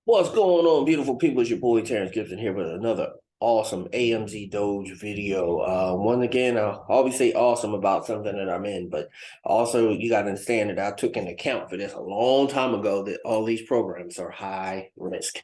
What's going on, beautiful people? It's your boy Terrence Gibson here with another awesome AMZdoge video. Once again, I'll always say awesome about something that I'm in, but also you got to understand that I took into account for this a long time ago that all these programs are high risk.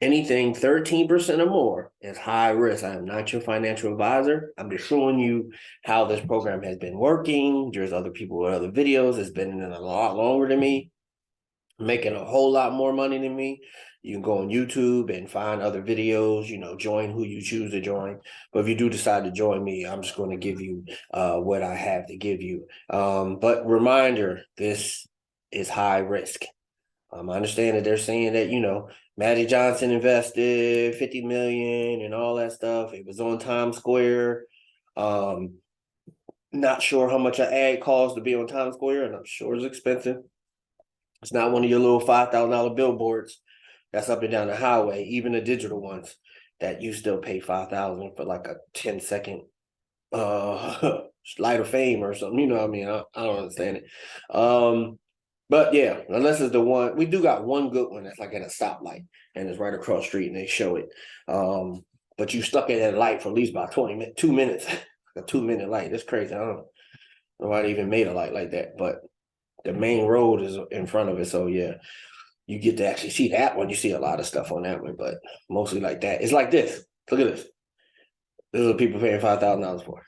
Anything 13% or more is high risk. I am not your financial advisor. I'm just showing you how this program has been working. There's other people with other videos that's been in it a lot longer than me, making a whole lot more money than me. You can go on YouTube and find other videos, join who you choose to join. But if you do decide to join me, I'm just going to give you what I have to give you. But reminder, this is high risk. I understand that they're saying that, Magic Johnson invested 50 million and all that stuff. It was on Times Square. Um, Not sure how much an ad costs to be on Times Square, and I'm sure it's expensive. It's not one of your little $5,000 billboards that's up and down the highway, even the digital ones that you still pay 5,000 for like a 10-second light of fame or something. You know what I mean? I don't understand it. But yeah, unless it's the one, we do got one good one that's like at a stoplight and it's right across the street and they show it. But you stuck at that light for at least about 2 minutes, a 2 minute light. That's crazy. I don't know why they even made a light like that, but the main road is in front of it. So yeah, you get to actually see that one. You see a lot of stuff on that one, but mostly like that. It's like this. Look at this. This is what people paying $5,000 for.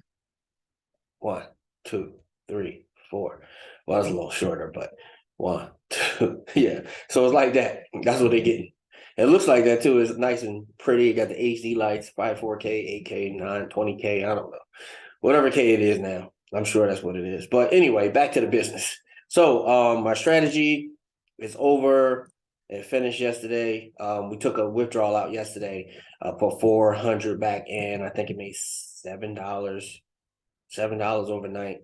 1, 2, 3, 4. Well, it's a little shorter, but 1, 2, yeah. So it's like that. That's what they're getting. It looks like that too. It's nice and pretty. It got the HD lights, 4K, 8K, 920K. I don't know. Whatever K it is now. I'm sure that's what it is. But anyway, back to the business. So my strategy is over. It finished yesterday. We took a withdrawal out yesterday, put 400 back in. I think it made $7, $7 overnight.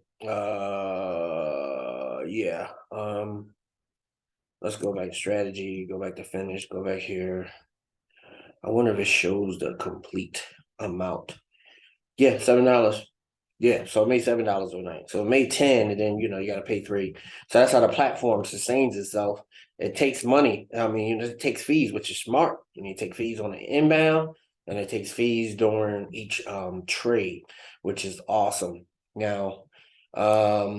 Yeah. Let's go back to strategy, go back to finish, go back here. I wonder if it shows the complete amount. Yeah, $7. Yeah, so it made $7 overnight. So it made 10, and then you got to pay 3. So that's how the platform sustains itself. It takes money. I mean, it takes fees, which is smart. You take fees on the inbound, and it takes fees during each trade, which is awesome. Now, but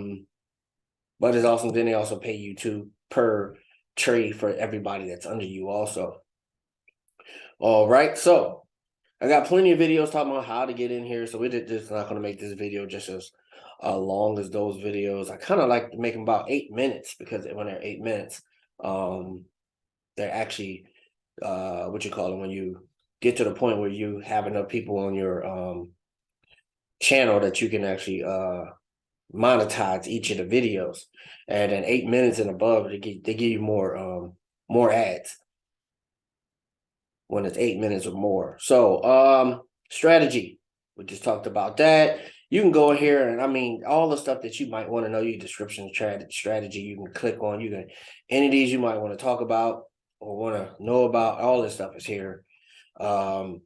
it's awesome. Then they also pay you per trade for everybody that's under you, also. All right, so I got plenty of videos talking about how to get in here, so we're just not going to make this video just as long as those videos. I kind of like to make them about 8 minutes because when they're 8 minutes, they're actually what you call it, when you get to the point where you have enough people on your channel that you can actually monetize each of the videos. And then 8 minutes and above, they give you more ads when it's 8 minutes or more. So strategy, we just talked about that. You can go in here and I mean all the stuff that you might want to know, your description strategy, you can click on, you can any of these you might want to talk about or want to know about. All this stuff is here. How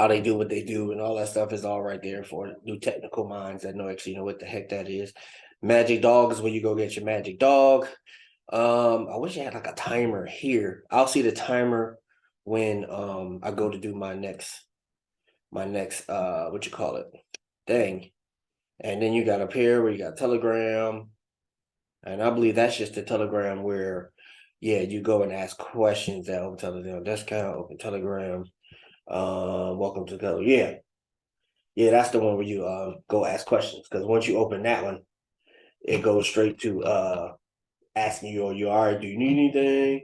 they do what they do and all that stuff is all right there for new technical minds that actually know what the heck that is. Magic dog is where you go get your magic dog. I wish I had like a timer here. I'll see the timer when I go to do my next what you call it thing. And then you got up here where you got Telegram. And I believe that's just the Telegram where you go and ask questions at Open Telegram discount, Open Telegram. Welcome to go. Yeah, that's the one where you go ask questions, because once you open that one, it goes straight to asking you, you all right, do you need anything?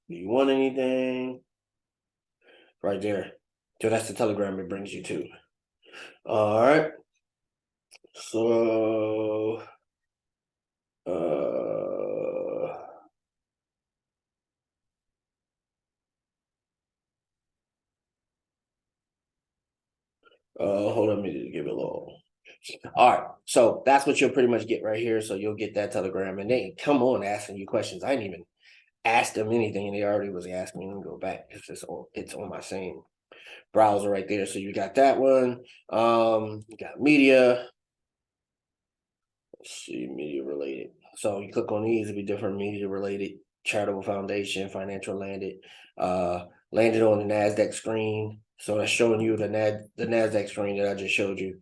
Do you want anything? Right there. So that's the Telegram it brings you to. All right. So hold on, let me just give it a little. All right, so that's what you'll pretty much get right here. So you'll get that Telegram, and they come on asking you questions. I didn't even ask them anything, and they already was asking me. Let me go back. It's on my same browser right there. So you got that one. You got media. Let's see, media related. So you click on these, it'll be different media related. charitable foundation, financial landed, landed on the NASDAQ screen. So that's showing you the NASDAQ screen that I just showed you.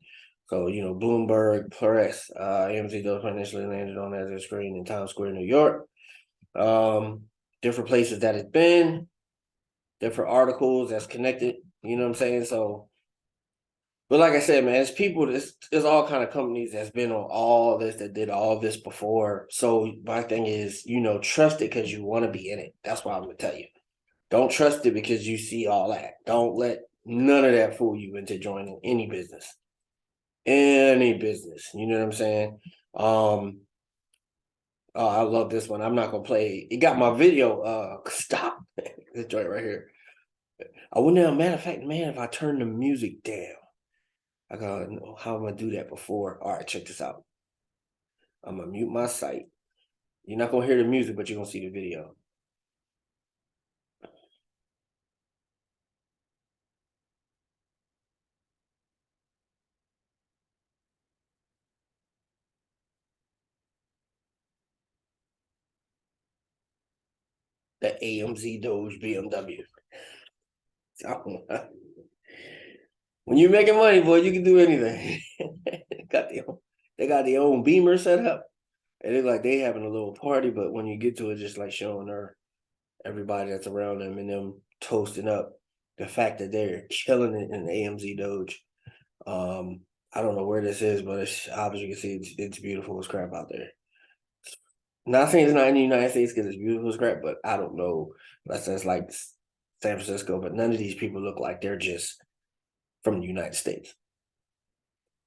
So, Bloomberg, Forex, AMZdoge financially landed on NASDAQ screen in Times Square, New York. Different places that it's been, different articles that's connected, you know what I'm saying? So, but like I said, man, it's people, there's all kind of companies that's been on all this, that did all this before. So my thing is, trust it because you want to be in it. That's what I'm going to tell you. Don't trust it because you see all that. Don't let none of that fool you into joining any business. Any business. You know what I'm saying? Oh, I love this one. I'm not going to play. It got my video. Stop. This joint right here. I wouldn't know. Matter of fact, man, if I turn the music down, I gotta know how I'm gonna do that before. All right, check this out. I'm gonna mute my site. You're not gonna hear the music, but you're gonna see the video. The AMZdoge BMW. When you're making money, boy, you can do anything. they got their own Beamer set up. And it's like they having a little party, but when you get to it, just like showing everybody that's around them and them toasting up the fact that they're killing it in the AMZdoge. I don't know where this is, but it's obviously you can see it's beautiful as crap out there. Not saying it's not in the United States because it's beautiful as crap, but I don't know. That's like San Francisco, but none of these people look like they're just from the United States.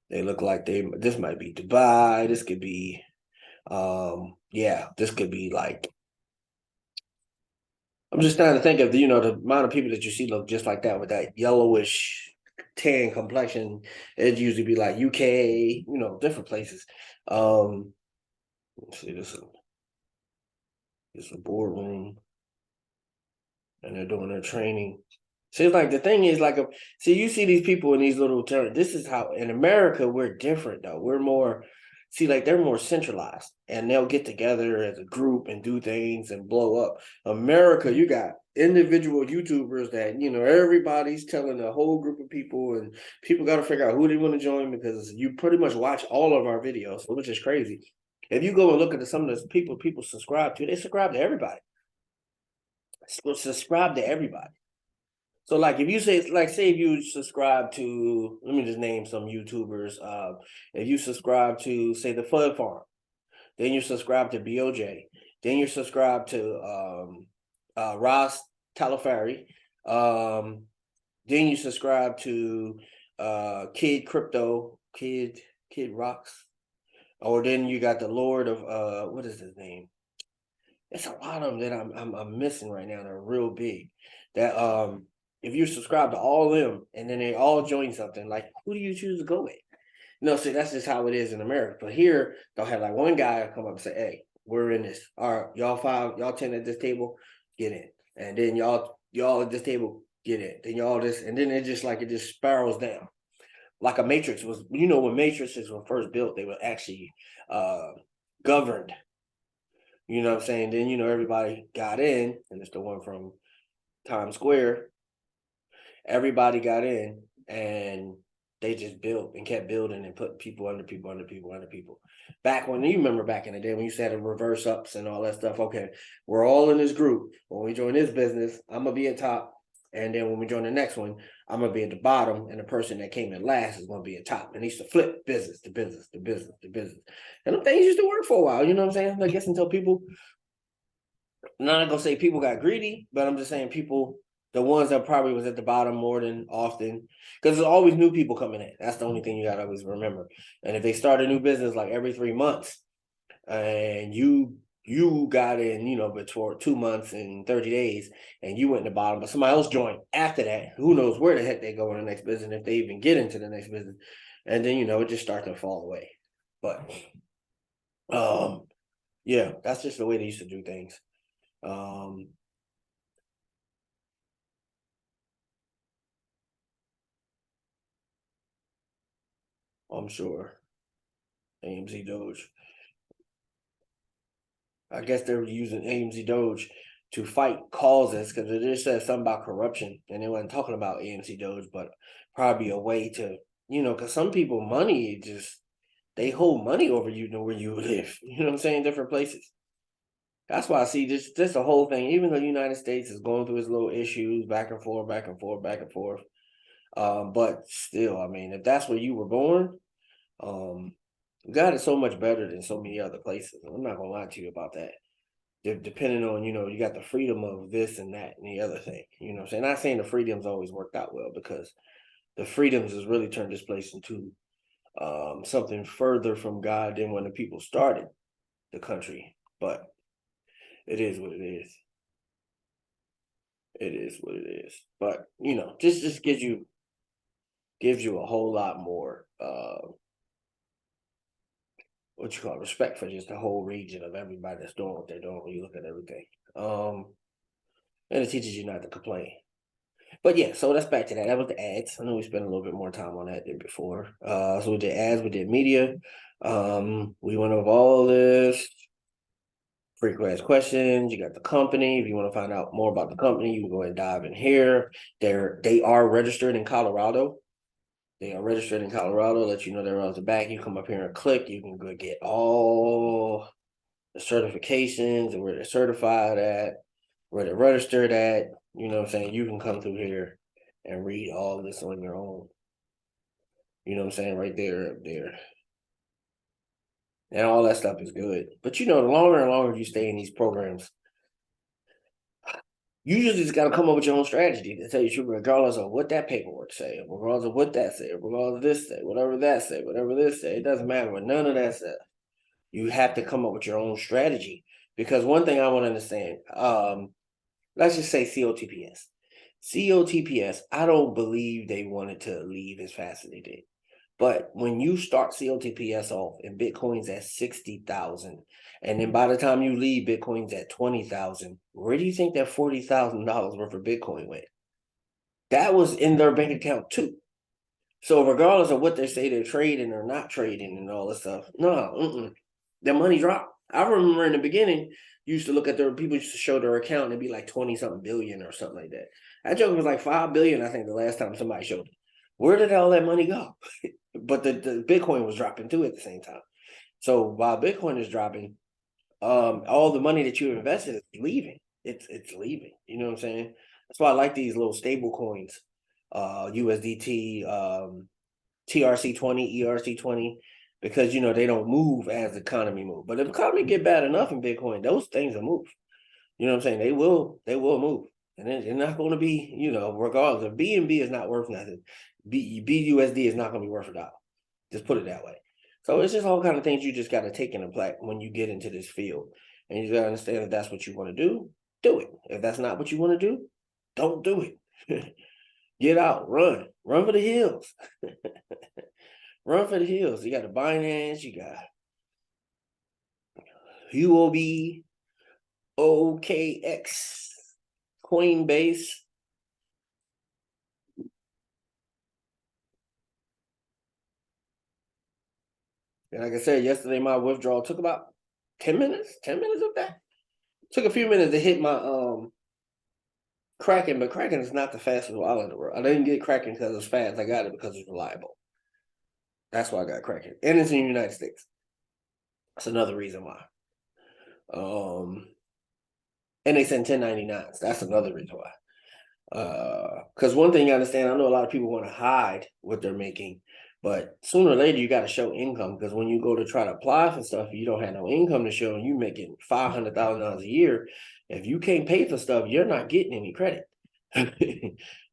They look like this might be Dubai. This could be this could be like, I'm just trying to think of the amount of people that you see look just like that with that yellowish tan complexion. It'd usually be like UK, different places. Let's see, this is a boardroom, and they're doing their training. See, it's like the thing is like you see these people in these little turns. This is how in America we're different though. We're more like they're more centralized and they'll get together as a group and do things and blow up. America, you got individual YouTubers that everybody's telling a whole group of people, and people got to figure out who they want to join because you pretty much watch all of our videos, which is crazy. If you go and look at some of the people subscribe to, they subscribe to everybody. Subscribe to everybody. So like if you say if you subscribe to, let me just name some YouTubers. If you subscribe to say the Fud Farm, then you subscribe to BOJ, then you subscribe to Ross Talafari, then you subscribe to Kid Crypto, Kid Rocks, or then you got the Lord of what is his name? It's a lot of them that I'm missing right now. They're real big. That if you subscribe to all of them and then they all join something, like who do you choose to go with? No, see, that's just how it is in America. But here they'll have like one guy come up and say, "Hey, we're in this. All right, y'all 10 at this table, get in." And then y'all at this table, get in. Then y'all this, and then it just spirals down. Like a matrix was, when matrices were first built, they were actually governed. You know what I'm saying? Then, everybody got in, and it's the one from Times Square. Everybody got in, and they just built and kept building and put people under people under people under people. Back when, you remember back in the day when you said reverse ups and all that stuff. Okay, we're all in this group. When we join this business, I'm going to be at top. And then when we join the next one, I'm going to be at the bottom. And the person that came in last is going to be at top. And he used to flip business to business to business to business. And them things used to work for a while. You know what I'm saying? I guess until people, I'm not going to say people got greedy, but I'm just saying people, the ones that probably was at the bottom more than often, because there's always new people coming in. That's the only thing you got to always remember. And if they start a new business like every 3 months, and you got in, before 2 months and 30 days, and you went in the bottom, but somebody else joined after that, who knows where the heck they go in the next business, if they even get into the next business. And then, it just starts to fall away. But, yeah, that's just the way they used to do things. I'm sure. AMZdoge. I guess they're using AMZdoge to fight causes because it just says something about corruption, and they weren't talking about AMZdoge, but probably a way to, because some people money just they hold money over you know where you live. You know what I'm saying? Different places. That's why I see this the whole thing. Even though the United States is going through its little issues, back and forth, back and forth, back and forth. But still, I mean, if that's where you were born, God is so much better than so many other places. I'm not gonna lie to you about that. Depending on, you got the freedom of this and that and the other thing. You know what I'm saying? Not saying the freedoms always worked out well, because the freedoms has really turned this place into something further from God than when the people started the country. But it is what it is. It is what it is. But this just gives you a whole lot more what you call respect for just the whole region of everybody that's doing what they're doing when you look at everything. And it teaches you not to complain. But yeah, so that's back to that. That was the ads. I know we spent a little bit more time on that than before. So we did ads, we did media. We went over all this. Frequent asked questions. You got the company. If you want to find out more about the company, you can go and dive in here. They are registered in Colorado. They are registered in Colorado. Let you know they're on the back. You come up here and click. You can go get all the certifications and where they're certified at, where they're registered at. You know what I'm saying? You can come through here and read all of this on your own. You know what I'm saying? Right there, up there. And all that stuff is good. But the longer and longer you stay in these programs, you usually just got to come up with your own strategy to tell you the truth, regardless of what that paperwork say, regardless of what that say, regardless of this say, whatever that say, whatever this say. It doesn't matter what none of that says. You have to come up with your own strategy. Because one thing I want to understand, let's just say COTPS. COTPS, I don't believe they wanted to leave as fast as they did. But when you start COTPS off and Bitcoin's at 60,000, and then by the time you leave, Bitcoin's at 20,000, where do you think that $40,000 worth of Bitcoin went? That was in their bank account too. So regardless of what they say they're trading or not trading and all this stuff, no, their money dropped. I remember in the beginning, you used to look at people used to show their account and it'd be like 20-something billion or something like that. That joke was like 5 billion, I think, the last time somebody showed it. Where did all that money go? But the Bitcoin was dropping too at the same time. So while Bitcoin is dropping, all the money that you invested is leaving. It's leaving. You know what I'm saying? That's why I like these little stable coins, USDT, TRC20, ERC20, because they don't move as the economy moves. But if the economy get bad enough in Bitcoin, those things will move. You know what I'm saying? They will move. And they're not going to be, regardless of BNB is not worth nothing. BUSD is not going to be worth a dollar. Just put it that way. So it's just all kind of things you just got to take in play when you get into this field. And you got to understand if that's what you want to do it. If that's not what you want to do, don't do it. Get out, run for the hills. Run for the hills. You got the Binance, you got UOB, OKX, Coinbase. And like I said, yesterday my withdrawal took about 10 minutes. 10 minutes of that. Took a few minutes to hit my Kraken, but Kraken is not the fastest wallet in the world. I didn't get Kraken because it's fast. I got it because it's reliable. That's why I got Kraken. And it's in the United States. That's another reason why. And they send 1099s. That's another reason why. Because one thing you understand, I know a lot of people want to hide what they're making, but sooner or later you got to show income, because when you go to try to apply for stuff, you don't have no income to show, and you making $500,000 a year. If you can't pay for stuff, you're not getting any credit.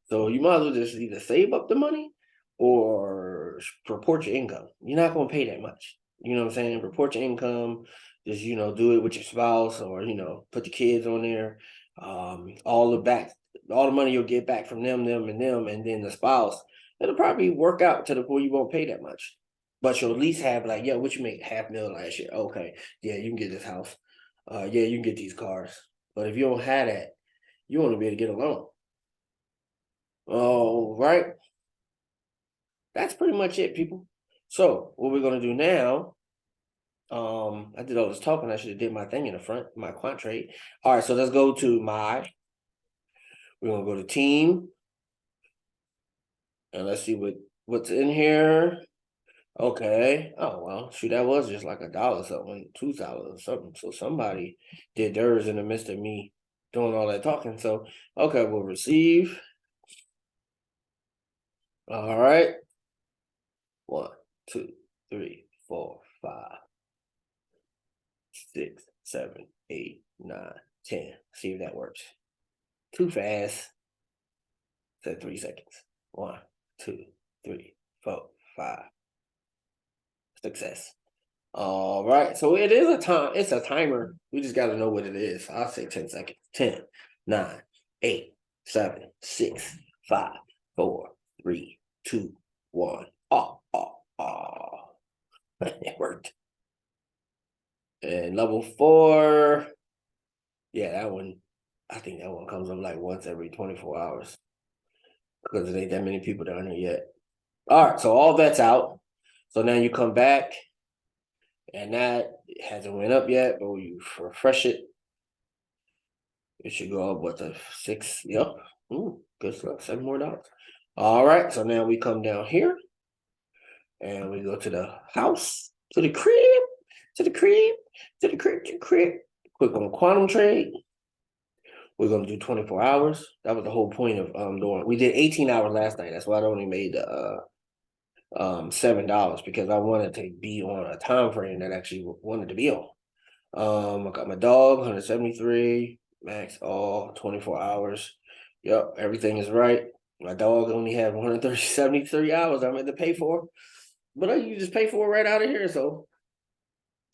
So you might as well just either save up the money or report your income. You're not going to pay that much. You know what I'm saying? Report your income. Just do it with your spouse, or put the kids on there. All the money you'll get back from them, and then the spouse, it'll probably work out to the point you won't pay that much. But you'll at least have like, yo, what you make $500,000 last year? Okay, yeah, you can get this house. Yeah, you can get these cars. But if you don't have that, you want to be able to get a loan. Oh, right. That's pretty much it, people. So what we're gonna do now I did all this talking. I should have did my thing in the front, my quant trade. All right, so let's go to we're gonna go to team, and let's see what's in here. Okay. Oh well, shoot, that was just like $1 something, $2 something. So somebody did theirs in the midst of me doing all that talking. So okay, we'll receive. All right. 1, 2, 3, 4, 5, 6, 7, 8, 9, 10. See if that works. Too fast. Said 3 seconds. 1, 2, 3, 4, 5. Success. All right. So it is a time. It's a timer. We just got to know what it is. I'll say 10 seconds. 10, 9, 8, 7, 6, 5, 4, 3, 2, 1. Oh. It worked. And level 4. Yeah, that one. I think that one comes up like once every 24 hours. Because there ain't that many people down here yet. All right, so all that's out. So now you come back, and that hasn't went up yet, but when you refresh it, it should go up, what, the 6? Yep. Ooh, good stuff. $7 more. All right, so now we come down here, and we go to the house, to the crib, to the crib, to the crib, to the crib. Click on quantum trade. We're gonna do 24 hours. That was the whole point of doing. We did 18 hours last night. That's why I only made the $7, because I wanted to be on a time frame that I actually wanted to be on. I got my dog 173 max, all 24 hours. Yep, everything is right. My dog only had 173 hours I meant to pay for, but you just pay for it right out of here. So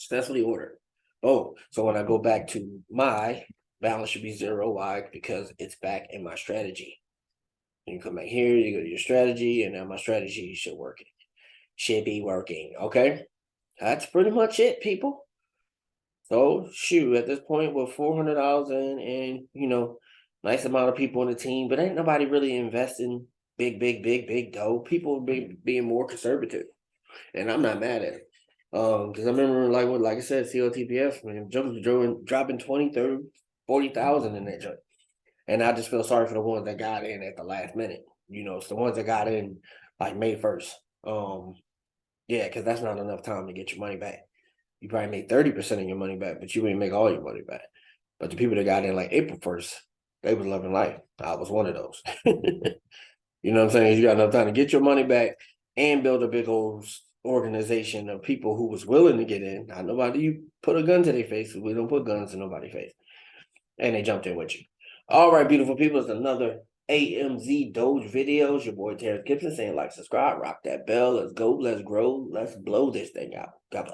that's what he ordered. Oh, so when I go back to my balance should be 0. Why? Because it's back in my strategy. You come back here, you go to your strategy, and now my strategy should work. Should be working. Okay, that's pretty much it, people. So shoot, at this point, we're $400 in, and nice amount of people on the team, but ain't nobody really investing big dough. People being more conservative, and I'm not mad at it. Because I remember, like I said, COTPF, man, dropping 20, 30, 40,000 in that joint. And I just feel sorry for the ones that got in at the last minute. It's the ones that got in like May 1st. Yeah, because that's not enough time to get your money back. You probably made 30% of your money back, but you ain't make all your money back. But the people that got in like April 1st, they was loving life. I was one of those. You know what I'm saying? You got enough time to get your money back and build a big old organization of people who was willing to get in. Not nobody you put a gun to their face. We don't put guns in nobody's face. And they jumped in with you. All right, beautiful people. It's another AMZdoge video. It's your boy Terrence Gibson saying like, subscribe, rock that bell. Let's go. Let's grow. Let's blow this thing out. God bless.